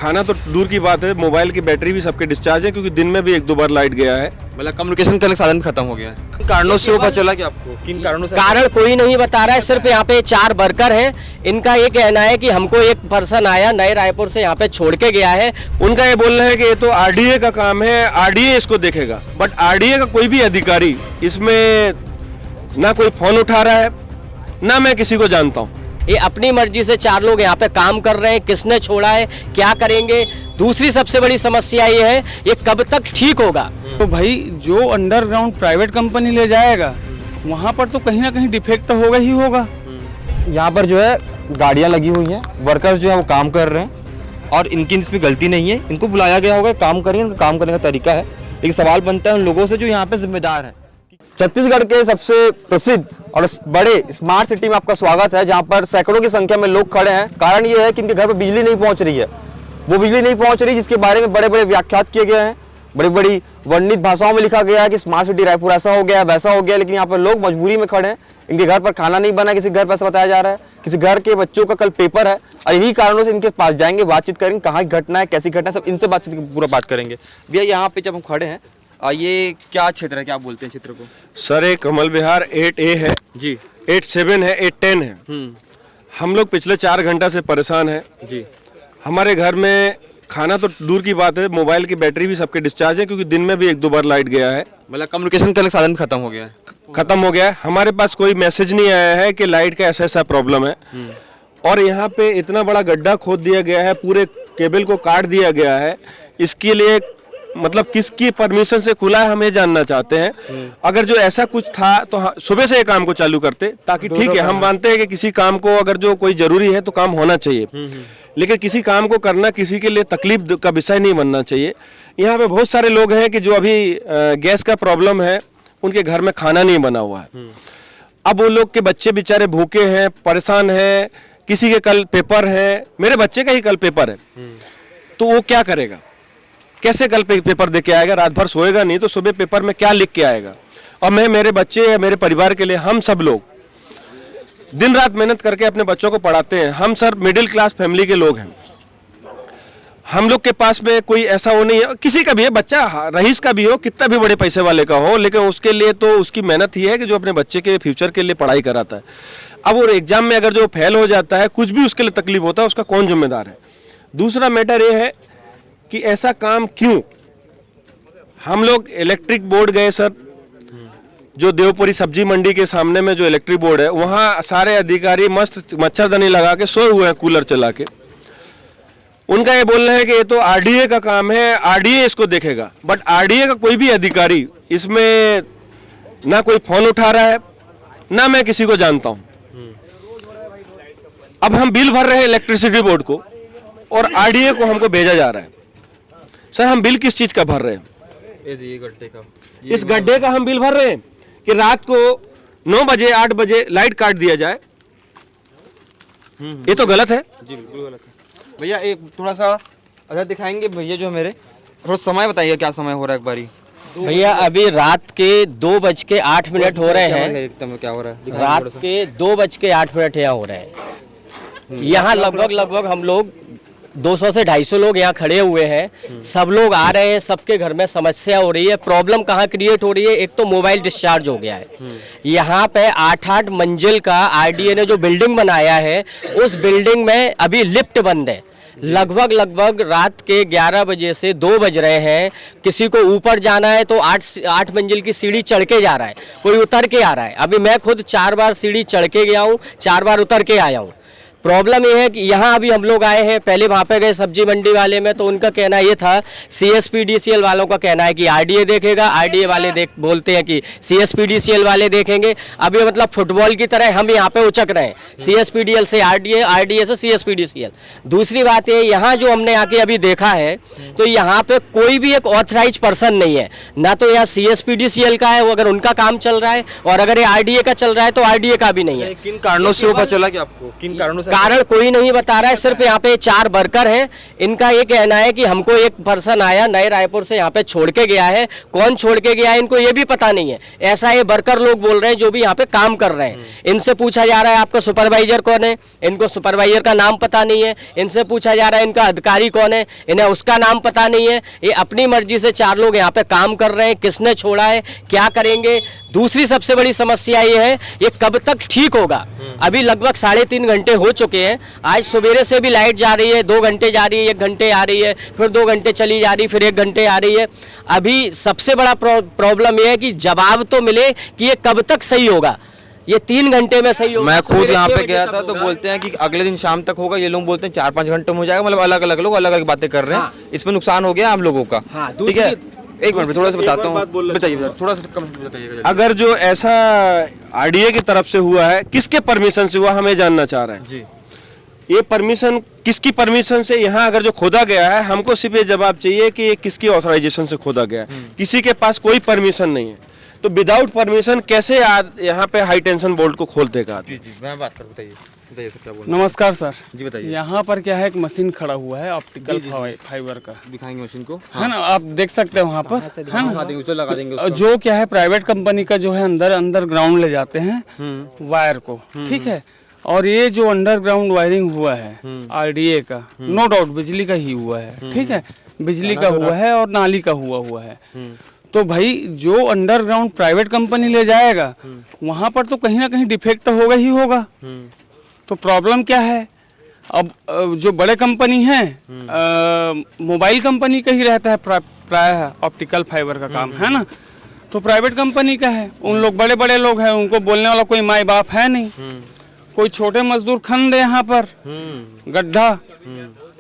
खाना तो दूर की बात है, मोबाइल की बैटरी भी सबके डिस्चार्ज है, क्योंकि दिन में भी 1-2 बार लाइट गया है। मतलब कम्युनिकेशन का साधन खत्म हो गया है। किन कारणों से वो पता चला कि आपको किन कारणों से? कारण कोई नहीं बता रहा है, सिर्फ यहाँ पे 4 वर्कर हैं। इनका ये कहना है कि हमको एक पर्सन आया नए रायपुर से यहाँ पे छोड़ के गया है। उनका ये बोलना है कि ये तो आरडीए का काम है, आरडीए इसको देखेगा। बट आरडीए का कोई भी अधिकारी इसमें ना कोई फोन उठा रहा है, ना मैं किसी को जानता हूँ। ये अपनी मर्जी से 4 लोग यहाँ पे काम कर रहे हैं, किसने छोड़ा है, क्या करेंगे। दूसरी सबसे बड़ी समस्या ये है, ये कब तक ठीक होगा। तो भाई जो अंडरग्राउंड प्राइवेट कंपनी ले जाएगा वहाँ पर तो कहीं ना कहीं डिफेक्ट होगा ही होगा। यहाँ पर जो है गाड़ियाँ लगी हुई हैं, वर्कर्स जो है वो काम कर रहे हैं और इनकी इसमें गलती नहीं है। इनको बुलाया गया होगा, काम करेंगे, इनका काम करने का तरीका है। लेकिन सवाल बनता है उन लोगों से जो यहाँ पे जिम्मेदार हैं। छत्तीसगढ़ के सबसे प्रसिद्ध और बड़े स्मार्ट सिटी में आपका स्वागत है, जहाँ पर सैकड़ों की संख्या में लोग खड़े हैं। कारण ये है कि इनके घर पर बिजली नहीं पहुँच रही है। वो बिजली नहीं पहुँच रही जिसके बारे में बड़े बड़े व्याख्यात किए गए हैं, बड़ी बड़ी वर्णित भाषाओं में लिखा गया है कि स्मार्ट सिटी रायपुर ऐसा हो गया वैसा हो गया। लेकिन यहाँ पर लोग मजबूरी में खड़े हैं, इनके घर पर खाना नहीं बना, किसी घर पर ऐसा बताया जा रहा है, किसी घर के बच्चों का कल पेपर है। और यही कारणों से इनके पास जाएंगे, बातचीत करेंगे, कहाँ की घटना है, कैसी घटना है, सब इनसे बातचीत पूरा बात करेंगे। भैया यहाँ पे जब हम खड़े हैं, ये क्या क्षेत्र है, क्या बोलते हैं क्षेत्र को? सर एक कमल विहार 8A है जी, 8-7 है, 8-10 है। हम लोग पिछले 4 घंटा से परेशान हैं जी। हमारे घर में खाना तो दूर की बात है, मोबाइल की बैटरी भी सबके डिस्चार्ज है, क्योंकि दिन में भी 1-2 बार लाइट गया है। मतलब कम्युनिकेशन का साधन खत्म हो गया है। खत्म हो गया है। हमारे पास कोई मैसेज नहीं आया है कि लाइट का ऐसा ऐसा प्रॉब्लम है। और यहाँ पे इतना बड़ा गड्ढा खोद दिया गया है, पूरे केबल को काट दिया गया है। इसके लिए मतलब किसकी परमिशन से खुला है, हम ये जानना चाहते हैं। अगर जो ऐसा कुछ था तो सुबह से ये काम को चालू करते, ताकि ठीक है, हम मानते हैं कि किसी काम को अगर जो कोई जरूरी है तो काम होना चाहिए, लेकिन किसी काम को करना किसी के लिए तकलीफ का विषय नहीं बनना चाहिए। यहाँ पे बहुत सारे लोग हैं कि जो अभी गैस का प्रॉब्लम है, उनके घर में खाना नहीं बना हुआ है। अब वो लोग के बच्चे बेचारे भूखे हैं, परेशान हैं, किसी के कल पेपर है, मेरे बच्चे का ही कल पेपर है, तो वो क्या करेगा, कैसे कल पेपर दे के आएगा? रात भर सोएगा नहीं तो सुबह पेपर में क्या लिख के आएगा? और मैं मेरे बच्चे या मेरे परिवार के लिए, हम सब लोग दिन रात मेहनत करके अपने बच्चों को पढ़ाते हैं। हम सर मिडिल क्लास फैमिली के लोग हैं। हम लोग के पास में कोई ऐसा वो नहीं है, किसी का भी है बच्चा, रईस का भी हो, कितना भी बड़े पैसे वाले का हो, लेकिन उसके लिए तो उसकी मेहनत ही है कि जो अपने बच्चे के फ्यूचर के लिए पढ़ाई कराता है। अब वो एग्जाम में अगर जो फेल हो जाता है, कुछ भी उसके लिए तकलीफ होता है, उसका कौन जिम्मेदार है? दूसरा मैटर ये है कि ऐसा काम क्यों? हम लोग इलेक्ट्रिक बोर्ड गए सर, जो देवपुरी सब्जी मंडी के सामने में जो इलेक्ट्रिक बोर्ड है, वहाँ सारे अधिकारी मस्त मच्छरदानी लगा के सोए हुए हैं, कूलर चला के। उनका ये बोलना है कि ये तो आरडीए का काम है, आरडीए इसको देखेगा। बट आरडीए का कोई भी अधिकारी इसमें ना कोई फोन उठा रहा है, ना मैं किसी को जानता हूँ। अब हम बिल भर रहे हैं इलेक्ट्रिसिटी बोर्ड को और आरडीए को हमको भेजा जा रहा है। सर हम बिल किस चीज का भर रहे हैं? ये गड्ढे का, इस गड्ढे का हम बिल भर रहे हैं कि रात को 9 बजे 8 बजे लाइट काट दिया जाए। ये तो गलत है जी, बिल्कुल गलत है। भैया एक थोड़ा सा अगर दिखाएंगे भैया, जो मेरे थोड़ा समय बताइए, क्या समय हो रहा है एक बारी? भैया अभी रात के 2:08 हो रहे हैं। एकदम क्या हो रहा है? रात के 2:08 यहाँ हो रहे हैं। यहाँ लगभग हम लोग 200 से 250 लोग यहाँ खड़े हुए हैं। सब लोग आ रहे हैं, सबके घर में समस्या हो रही है। प्रॉब्लम कहाँ क्रिएट हो रही है? एक तो मोबाइल डिस्चार्ज हो गया है। यहाँ पे 8-8 मंजिल का आरडीए ने जो बिल्डिंग बनाया है, उस बिल्डिंग में अभी लिफ्ट बंद है। लगभग रात के 11 बजे से 2 बज रहे हैं। किसी को ऊपर जाना है तो 8 मंजिल की सीढ़ी चढ़ के जा रहा है, कोई उतर के आ रहा है। अभी मैं खुद 4 बार सीढ़ी चढ़ के गया हूँ, 4 बार उतर के आया हूँ। प्रॉब्लम ये है कि यहाँ अभी हम लोग आए हैं, पहले वहाँ पे गए सब्जी मंडी वाले में, तो उनका कहना ये था, CSPDCL वालों का कहना है कि आरडीए देखेगा, आरडीए वाले बोलते हैं कि CSPDCL वाले देखेंगे। अब ये मतलब फुटबॉल की तरह हम यहाँ पे उचक रहे हैं, CSPDL से आरडीए, आरडीए से CSPDCL। दूसरी बात ये, यहाँ जो हमने आके अभी देखा है, तो यहाँ पे कोई भी एक ऑथराइज पर्सन नहीं है। ना तो यहाँ CSPDCL का है, वो अगर उनका काम चल रहा है, और अगर ये आरडीए का चल रहा है तो आरडीए का भी नहीं है। किन कारणों से वो पता चला कि आपको किन कारणों से? कारण कोई नहीं बता रहा है। सिर्फ यहाँ पे 4 वर्कर हैं, इनका ये कहना है कि हमको एक पर्सन आया नए रायपुर से यहाँ पे छोड़ के गया है, कौन छोड़ के गया है इनको ये भी पता नहीं है। ऐसा ये वर्कर लोग बोल रहे हैं जो भी यहाँ पे काम कर रहे हैं। इनसे पूछा जा रहा है आपका सुपरवाइजर कौन है, इनको सुपरवाइजर का नाम पता नहीं है। इनसे पूछा जा रहा है इनका अधिकारी कौन है, इन्हें उसका नाम पता नहीं है। ये अपनी मर्जी से 4 लोग यहाँ पे काम कर रहे हैं, किसने छोड़ा है, क्या करेंगे। दूसरी सबसे बड़ी समस्या ये है ये कब तक ठीक होगा। अभी लगभग 3.5 घंटे हो चुके हैं। आज सवेरे से भी लाइट जा रही है, 2 घंटे जा रही है, 1 घंटे आ रही है, फिर 2 घंटे चली जा रही, फिर 1 घंटे आ रही है। अभी सबसे बड़ा प्रॉब्लम ये है कि जवाब तो मिले कि ये कब तक सही होगा, ये 3 घंटे में सही होगा। मैं खुद यहाँ पे गया था तो बोलते हैं कि अगले दिन शाम तक होगा, ये लोग बोलते हैं 4-5 घंटों में हो जाएगा। मतलब अलग अलग लोग अलग अलग बातें कर रहे हैं। इसमें नुकसान हो गया हम लोगों का। ठीक है, एक मिनट थोड़ा सा बताता हूँ, बताइए थोड़ा सा कम बताइएगा। अगर जो ऐसा आरडीए की तरफ से हुआ है, किसके परमिशन से हुआ, हमें जानना चाह रहे हैं जी। ये परमिशन किसकी परमिशन से यहाँ अगर जो खोदा गया है, हमको सिर्फ ये जवाब चाहिए कि ये किसकी ऑथराइजेशन से खोदा गया है। किसी के पास कोई परमिशन नहीं है, तो विदाउट परमिशन कैसे यहाँ पे हाई टेंशन बोल्ट को खोल देगा आदमी? जी मैं बात कर, बताइए बताइए सर क्या बोल। नमस्कार सर जी बताइए। यहाँ पर क्या है, एक मशीन खड़ा हुआ है ऑप्टिकल फाइबर का, दिखाएंगे मशीन को, है ना, आप देख सकते हैं वहाँ पर, है ना। लगा देंगे, लगा देंगे जो क्या है प्राइवेट कंपनी का जो है अंडरग्राउंड ले जाते हैं वायर को, ठीक है। और ये जो अंडरग्राउंड वायरिंग हुआ है आरडीए का, नो डाउट बिजली का ही हुआ है, ठीक है, बिजली का हुआ है और नाली का हुआ है। तो भाई जो अंडरग्राउंड प्राइवेट कंपनी ले जाएगा वहां पर तो कहीं ना कहीं डिफेक्ट होगा ही होगा। तो प्रॉब्लम क्या है, अब जो बड़े कंपनी हैं मोबाइल कंपनी का ही रहता है प्राय ऑप्टिकल फाइबर का काम, है ना। तो प्राइवेट कंपनी का है, उन लोग बड़े बड़े लोग हैं, उनको बोलने वाला कोई माई बाप है नहीं। कोई छोटे मजदूर खन दे यहाँ पर गड्ढा,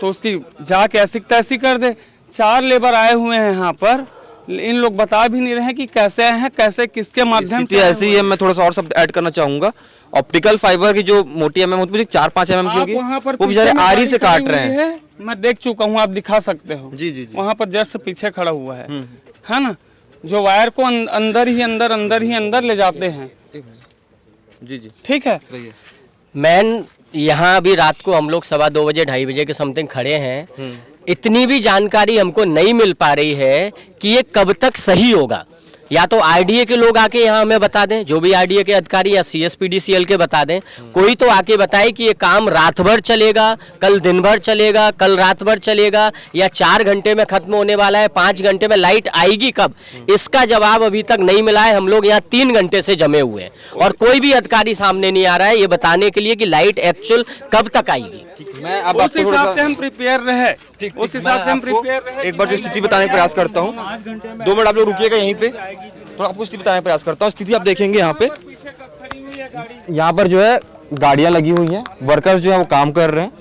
तो उसकी जाके ऐसी तैसी कर दे। 4 लेबर आए हुए हैं यहाँ पर, इन लोग बता भी नहीं रहे हैं कि कैसे आए हैं, कैसे किसके माध्यम से। ऐसी है, मैं थोड़ा सा और शब्द ऐड करना चाहूंगा। ऑप्टिकल फाइबर की जो मोटी एमएम होती है 4-5 एमएम की होगी, वो बेचारे आरी से काट रहे हैं। मैं देख चुका हूँ, आप दिखा सकते हो। जी जी जी। वहाँ पर जस्ट पीछे खड़ा हुआ है ना, जो वायर को अंदर ही अंदर ले जाते हैं। जी जी ठीक है। मैन यहाँ अभी रात को हम लोग 2:15 बजे 2:30 बजे के समथिंग खड़े हैं। इतनी भी जानकारी हमको नहीं मिल पा रही है कि ये कब तक सही होगा। या तो आरडीए के लोग आके यहाँ हमें बता दें, जो भी आरडीए के अधिकारी या सीएसपीडीसीएल के बता दें, कोई तो आके बताए कि ये काम रात भर चलेगा, कल दिन भर चलेगा, कल रात भर चलेगा, या 4 घंटे में खत्म होने वाला है, 5 घंटे में लाइट आएगी कब, इसका जवाब अभी तक नहीं मिला है। हम लोग यहाँ 3 घंटे से जमे हुए हैं और कोई भी अधिकारी सामने नहीं आ रहा है ये बताने के लिए कि लाइट एक्चुअल कब तक आएगी। मैं अब उस हिसाब से हम प्रिपेयर रहे, उस हिसाब से हम प्रिपेयर रहे। एक बार जो स्थिति बताने का प्रयास करता हूँ, 2 मिनट आप लोग रुकिएगा यहीं पे, थोड़ा आपको स्थिति बताने का प्रयास करता हूँ। स्थिति आप देखेंगे यहाँ पर जो है गाड़ियाँ लगी हुई हैं, वर्कर्स जो है वो काम कर रहे हैं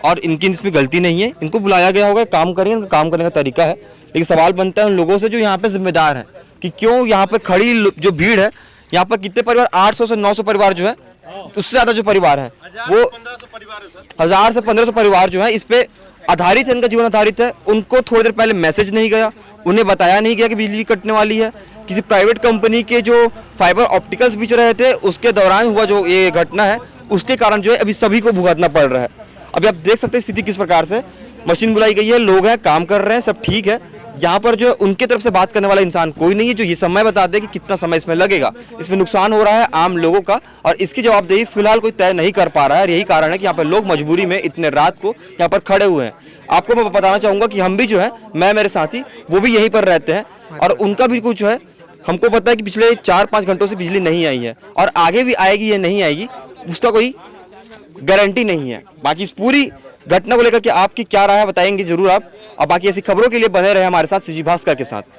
और इनकी इसमें गलती नहीं है। इनको बुलाया गया होगा, काम करेंगे, इनका काम करने का तरीका है। लेकिन सवाल बनता है उन लोगों से जो यहाँ पे जिम्मेदार हैं कि क्यों यहाँ पर खड़ी जो भीड़ है, यहाँ पर कितने परिवार, 800 से 900 परिवार जो है, उससे ज्यादा जो परिवार है वो 1000 से 1500 परिवार जो है इस पे आधारित है, इनका जीवन आधारित है। उनको थोड़ी देर पहले मैसेज नहीं गया, उन्हें बताया नहीं गया कि बिजली कटने वाली है। किसी प्राइवेट कंपनी के जो फाइबर ऑप्टिकल्स बिच रहे थे उसके दौरान हुआ जो ये घटना है, उसके कारण जो है अभी सभी को भुगतना पड़ रहा है। अभी आप देख सकते हैं स्थिति किस प्रकार से, मशीन बुलाई गई है, लोग हैं, काम कर रहे हैं, सब ठीक है। यहाँ पर जो उनके तरफ से बात करने वाला इंसान कोई नहीं है जो ये समय बता दे कि कितना समय इसमें लगेगा, इसमें नुकसान हो रहा है आम लोगों का, और इसकी जवाबदेही फिलहाल कोई तय नहीं कर पा रहा है। और यही कारण है कि यहाँ पर लोग मजबूरी में इतने रात को यहाँ पर खड़े हुए हैं। आपको मैं बताना चाहूँगा कि हम भी जो है, मैं मेरे साथी वो भी यहीं पर रहते हैं और उनका भी कुछ है, हमको पता है कि पिछले 4-5 घंटों से बिजली नहीं आई है और आगे भी आएगी या नहीं आएगी उसका कोई गारंटी नहीं है। बाकी इस पूरी घटना को लेकर के आपकी क्या राय है बताएंगे जरूर आप, और बाकी ऐसी खबरों के लिए बने रहे हमारे साथ सीजी भास्कर के साथ।